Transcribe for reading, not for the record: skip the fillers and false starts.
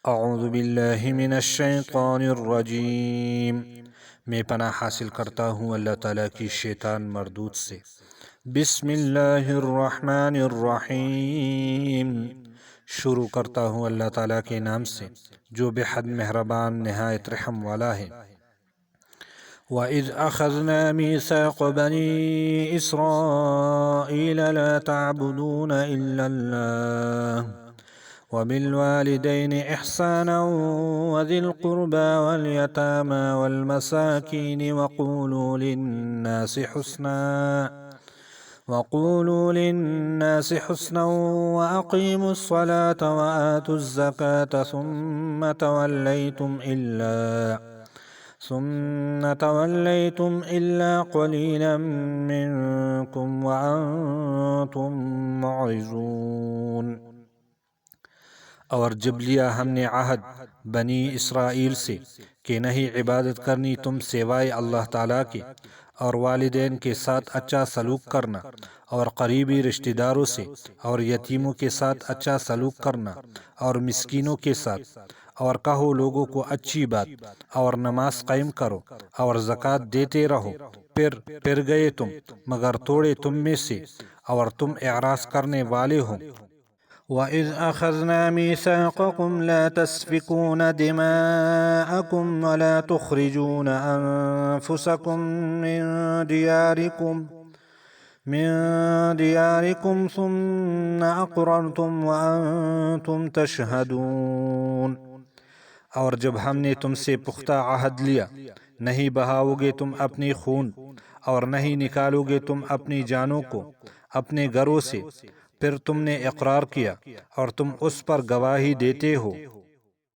اعوذ باللہ من الشیطان الرجیم، میں پناہ حاصل کرتا ہوں اللہ تعالیٰ کی شیطان مردود سے۔ بسم اللہ الرحمن الرحیم، شروع کرتا ہوں اللہ تعالیٰ کے نام سے جو بے حد مہربان نہایت رحم والا ہے۔ وَإِذْ أَخَذْنَا مِيثَاقَ بَنِي إِسْرَائِيلَ لَا تَعْبُدُونَ إِلَّا اللَّهَ وَبِالْوَالِدَيْنِ إِحْسَانًا وَذِي الْقُرْبَى وَالْيَتَامَى وَالْمَسَاكِينِ وَقُولُوا لِلنَّاسِ حُسْنًا وَأَقِيمُوا الصَّلَاةَ وَآتُوا الزَّكَاةَ ثُمَّ تَوَلَّيْتُمْ إِلَّا قَلِيلًا مِّنكُمْ وَأَنتُمْ مُعْرِضُونَ۔ اور جب لیا ہم نے عہد بنی اسرائیل سے کہ نہیں عبادت کرنی تم سوائے اللہ تعالیٰ کے، اور والدین کے ساتھ اچھا سلوک کرنا، اور قریبی رشتہ داروں سے اور یتیموں کے ساتھ اچھا سلوک کرنا، اور مسکینوں کے ساتھ، اور کہو لوگوں کو اچھی بات، اور نماز قائم کرو اور زکوٰۃ دیتے رہو، پھر گئے تم مگر توڑے تم میں سے، اور تم اعراض کرنے والے ہو۔ وَإِذْ أَخَذْنَا مِيثَاقَكُمْ لَا تَسْفِكُونَ دِمَاءَكُمْ وَلَا تُخْرِجُونَ أَنفُسَكُمْ مِنْ دِيَارِكُمْ ثُمَّ أَقْرَرْتُمْ وَأَنْتُمْ تَشْهَدُونَ۔ اور جب ہم نے تم سے پختہ عہد لیا، نہیں بہاؤ گے تم اپنی خون، اور نہیں نکالو گے تم اپنی جانوں کو اپنے گھروں سے، پھر تم نے اقرار کیا اور تم اس پر گواہی دیتے ہو۔